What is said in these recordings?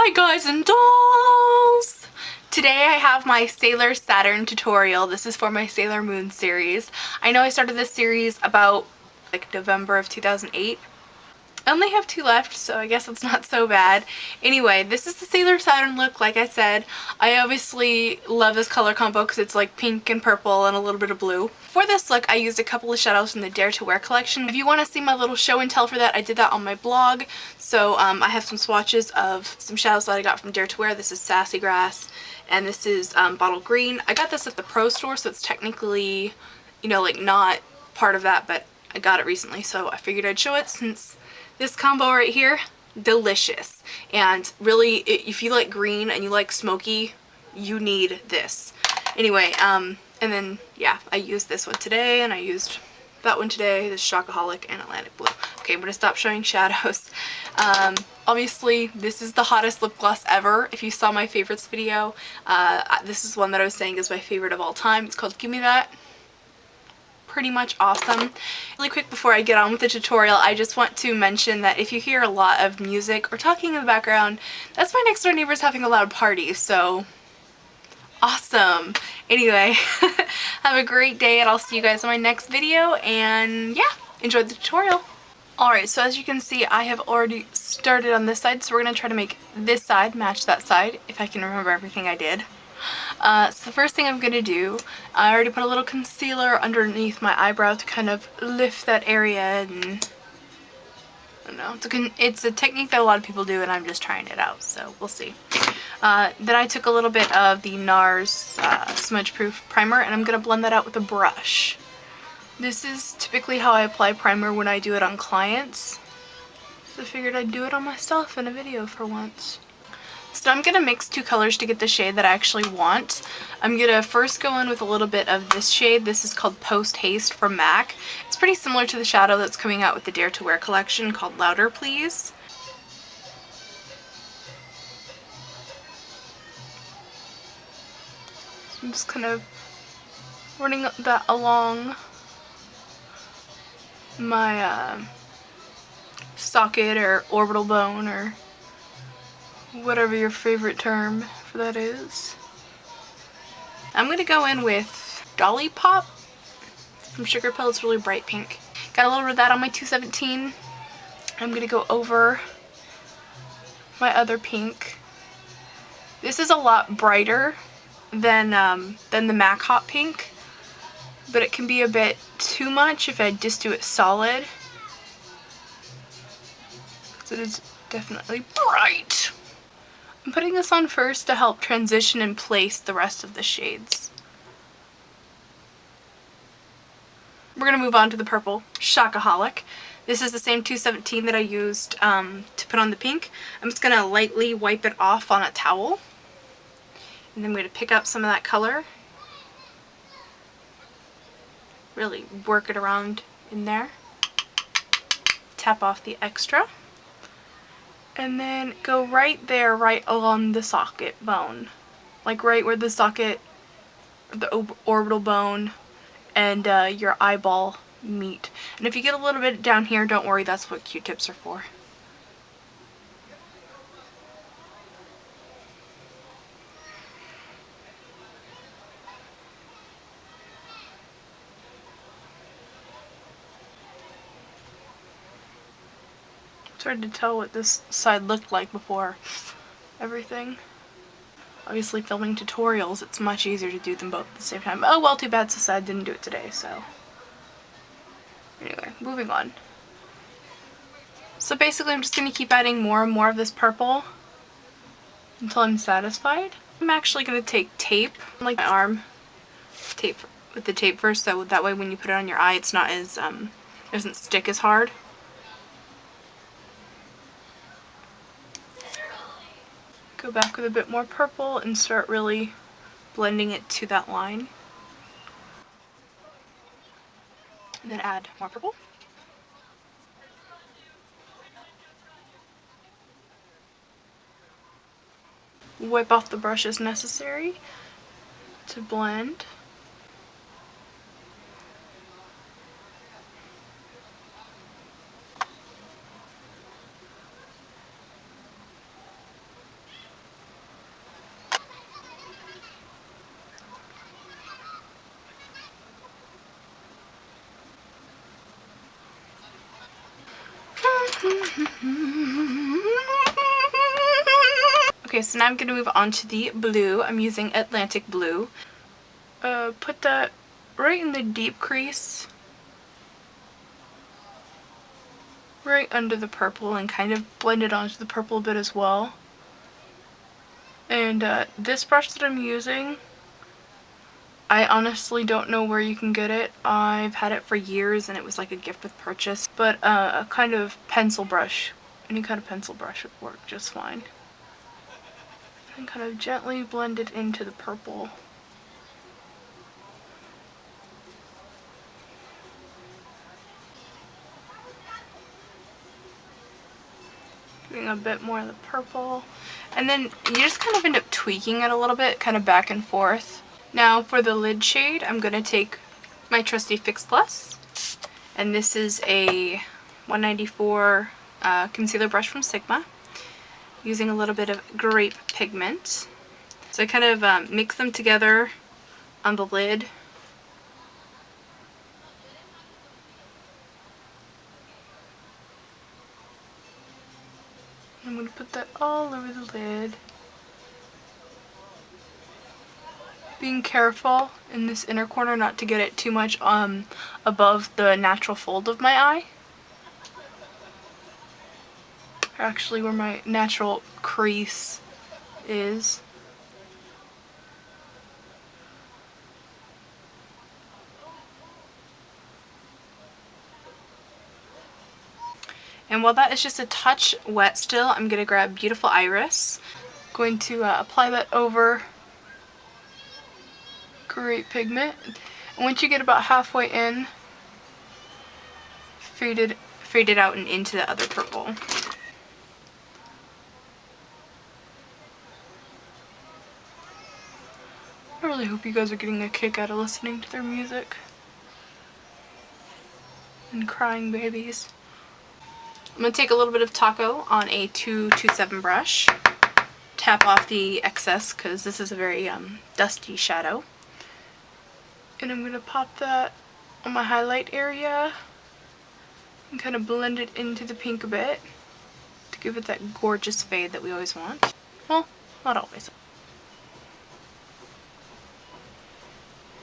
Hi guys and dolls! Today I have my Sailor Saturn tutorial. This is for my Sailor Moon series. I know I started this series about like November of 2008. I only have 2 left, so I guess it's not so bad. Anyway, this is the Sailor Saturn look, like I said. I obviously love this color combo because it's like pink and purple and a little bit of blue. For this look, I used a couple of shadows from the Dare to Wear collection. If you want to see my little show and tell for that, I did that on my blog. So I have some swatches of some shadows that I got from Dare to Wear. This is Sassy Grass, and this is Bottle Green. I got this at the Pro Store, so it's technically, you know, like not part of that, but I got it recently, so I figured I'd show it since this combo right here, delicious. And really, if you like green and you like smoky, you need this. Anyway, and then, yeah, I used this one today, and I used that one today, this Shock-a-holic and Atlantic Blue. Okay, I'm gonna stop showing shadows. Obviously, this is the hottest lip gloss ever. If you saw my favorites video, this is one that I was saying is my favorite of all time. It's called Give Me That. Pretty much awesome. Really quick before I get on with the tutorial, I just want to mention that if you hear a lot of music or talking in the background, that's my next door neighbors having a loud party, so awesome. Anyway, have a great day and I'll see you guys in my next video, and yeah, enjoy the tutorial. Alright, so as you can see, I have already started on this side, so we're going to try to make this side match that side, if I can remember everything I did. So the first thing I'm going to do, I already put a little concealer underneath my eyebrow to kind of lift that area, and I don't know, it's a technique that a lot of people do and I'm just trying it out, so we'll see. Then I took a little bit of the NARS smudge proof primer and I'm going to blend that out with a brush. This is typically how I apply primer when I do it on clients, so I figured I'd do it on myself in a video for once. So I'm going to mix 2 colors to get the shade that I actually want. I'm going to first go in with a little bit of this shade. This is called Post Haste from MAC. It's pretty similar to the shadow that's coming out with the Dare to Wear collection called Louder Please. I'm just kind of running that along my socket or orbital bone, or whatever your favorite term for that is. I'm going to go in with Dolly Pop from Sugar Pill. It's really bright pink. Got a little bit of that on my 217. I'm going to go over my other pink. This is a lot brighter than the MAC Hot Pink, but it can be a bit too much if I just do it solid, because it is definitely bright. I'm putting this on first to help transition and place the rest of the shades. We're going to move on to the purple, Shock-a-holic. This is the same 217 that I used to put on the pink. I'm just going to lightly wipe it off on a towel. And then I'm going to pick up some of that color. Really work it around in there. Tap off the extra. And then go right there, right along the socket bone. Like right where the socket, the orbital bone, and your eyeball meet. And if you get a little bit down here, don't worry, that's what Q-tips are for. It's hard to tell what this side looked like before everything. Obviously filming tutorials, it's much easier to do them both at the same time. Oh well, too bad Society didn't do it today, so. Anyway, moving on. So basically I'm just going to keep adding more and more of this purple until I'm satisfied. I'm actually going to take tape, like my arm, tape with the tape first, so that way when you put it on your eye it's not as, it doesn't stick as hard. Go back with a bit more purple and start really blending it to that line. And then add more purple. Wipe off the brush as necessary to blend. Okay, so now I'm going to move on to the blue. I'm using Atlantic Blue. Put that right in the deep crease, right under the purple, and kind of blend it onto the purple a bit as well. And this brush that I'm using, I honestly don't know where you can get it. I've had it for years and it was like a gift with purchase, but a kind of pencil brush, any kind of pencil brush would work just fine. And kind of gently blend it into the purple. Doing a bit more of the purple. And then you just kind of end up tweaking it a little bit, kind of back and forth. Now for the lid shade, I'm going to take my trusty Fix Plus. And this is a 194 concealer brush from Sigma, using a little bit of grape pigment. So I kind of mix them together on the lid. I'm going to put that all over the lid. Being careful in this inner corner not to get it too much above the natural fold of my eye. Or actually where my natural crease is. And while that is just a touch wet still, I'm going to grab Beautiful Iris. Going to apply that over Great Pigment. And once you get about halfway in, fade it out and into the other purple. I really hope you guys are getting a kick out of listening to their music. And crying babies. I'm going to take a little bit of Taco on a 227 brush. Tap off the excess because this is a very dusty shadow. And I'm going to pop that on my highlight area and kind of blend it into the pink a bit to give it that gorgeous fade that we always want. Well, not always.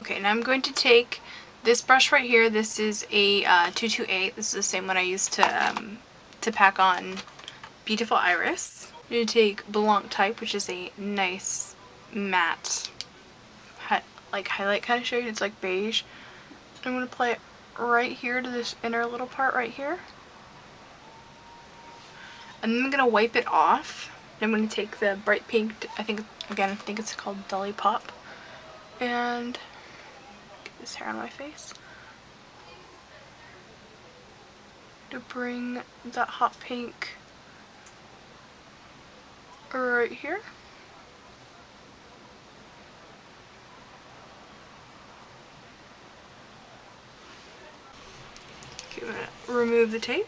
Okay, now I'm going to take this brush right here. This is a 228. This is the same one I used to pack on Beautiful Iris. I'm going to take Blanc Type, which is a nice matte like highlight kind of shade. It's like beige. I'm going to apply it right here to this inner little part right here. And then I'm going to wipe it off. I'm going to take the bright pink, I think it's called Dolly Pop, and get this hair on my face. To bring that hot pink right here. Okay, I'm gonna remove the tape.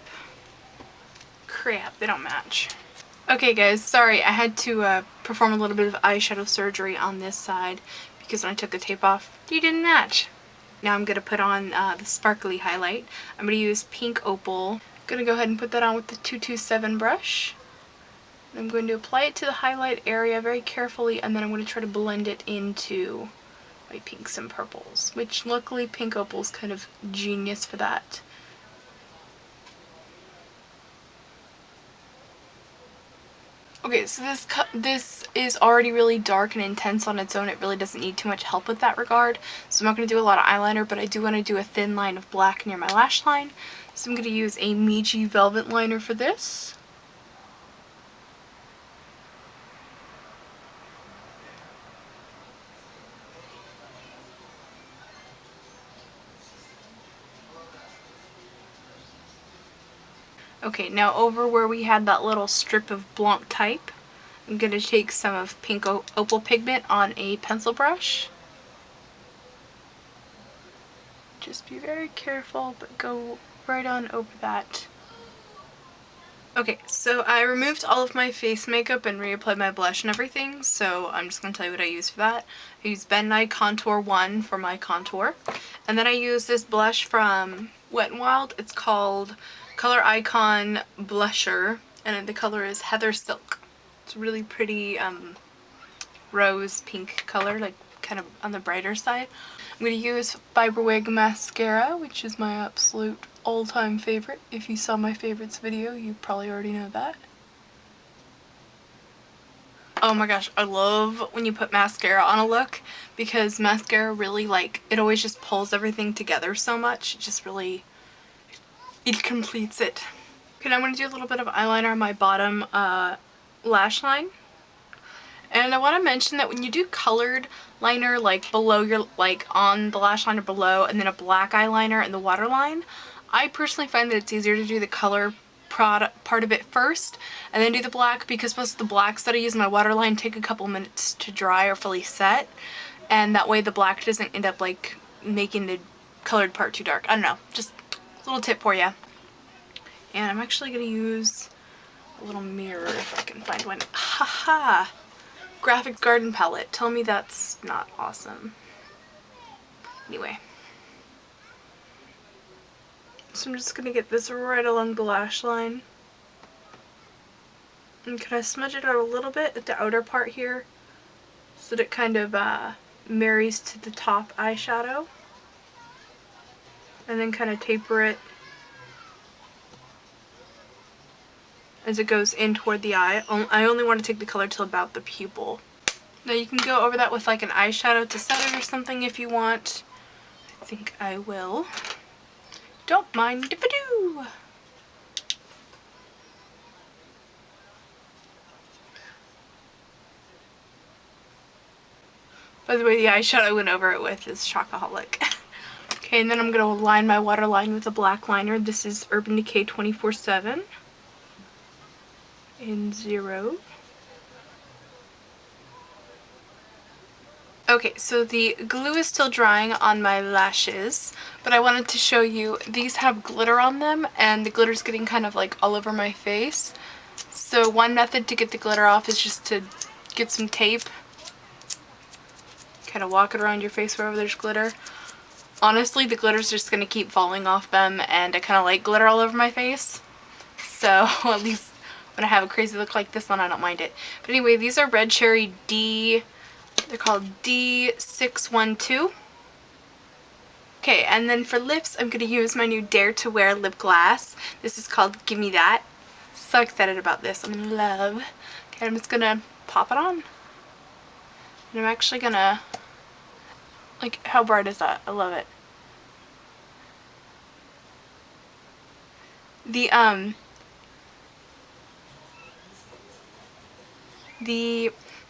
Crap, they don't match. Okay guys, sorry, I had to perform a little bit of eyeshadow surgery on this side because when I took the tape off, they didn't match. Now I'm going to put on the sparkly highlight. I'm going to use Pink Opal. I'm going to go ahead and put that on with the 227 brush. I'm going to apply it to the highlight area very carefully, and then I'm going to try to blend it into my pinks and purples, which luckily Pink Opal is kind of genius for that. Okay, so this is already really dark and intense on its own. It really doesn't need too much help with that regard. So I'm not going to do a lot of eyeliner, but I do want to do a thin line of black near my lash line. So I'm going to use a Meiji Velvet Liner for this. Okay, now over where we had that little strip of Blanc Type, I'm going to take some of Pink Opal pigment on a pencil brush. Just be very careful, but go right on over that. Okay, so I removed all of my face makeup and reapplied my blush and everything, so I'm just going to tell you what I use for that. I use Ben Nye Contour 1 for my contour, and then I use this blush from Wet n Wild. It's called Color Icon blusher, and the color is Heather Silk. It's a really pretty rose pink color, like kind of on the brighter side. I'm going to use Fiberwig mascara, which is my absolute all-time favorite. If you saw my favorites video, you probably already know that. Oh my gosh, I love when you put mascara on a look, because mascara really, like, it always just pulls everything together so much. It just really, it completes it. Okay, now I'm going to do a little bit of eyeliner on my bottom lash line. And I want to mention that when you do colored liner, like below your, like on the lash line or below, and then a black eyeliner in the waterline, I personally find that it's easier to do the color part of it first and then do the black, because most of the blacks that I use in my waterline take a couple minutes to dry or fully set, and that way the black doesn't end up like making the colored part too dark. I don't know, just a little tip for you. And I'm actually going to use a little mirror if I can find one. Haha! Graphic Garden palette. Tell me that's not awesome. Anyway. So I'm just going to get this right along the lash line. And can I smudge it out a little bit at the outer part here so that it kind of marries to the top eyeshadow. And then kind of taper it as it goes in toward the eye. I only want to take the color till about the pupil. Now you can go over that with like an eyeshadow to set it or something if you want. I think I will. Don't mind if I do. By the way, the eyeshadow I went over it with is Shock-a-holic. Okay, and then I'm going to line my waterline with a black liner. This is Urban Decay 24/7 in 0. Okay, so the glue is still drying on my lashes, but I wanted to show you, these have glitter on them, and the glitter's getting kind of like all over my face. So one method to get the glitter off is just to get some tape, kind of walk it around your face wherever there's glitter. Honestly, the glitter's just going to keep falling off them, and I kind of like glitter all over my face. So at least when I have a crazy look like this one, I don't mind it. But anyway, these are Red Cherry D. They're called D612. Okay, and then for lips, I'm going to use my new Dare to Wear lip gloss. This is called Gimme That. So excited about this. I'm in love. Okay, I'm just going to pop it on. And I'm actually going to, like, how bright is that? I love it.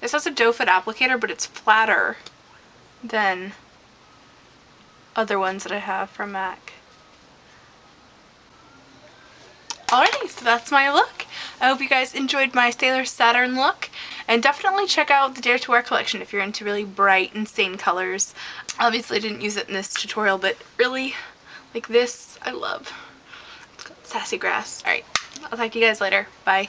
This has a doe foot applicator, but it's flatter than other ones that I have from MAC. Alrighty, so that's my look. I hope you guys enjoyed my Sailor Saturn look, and definitely check out the Dare to Wear collection if you're into really bright, insane colors. Obviously I didn't use it in this tutorial, but really, like this, I love. It's got sassy grass. Alright, I'll talk to you guys later. Bye.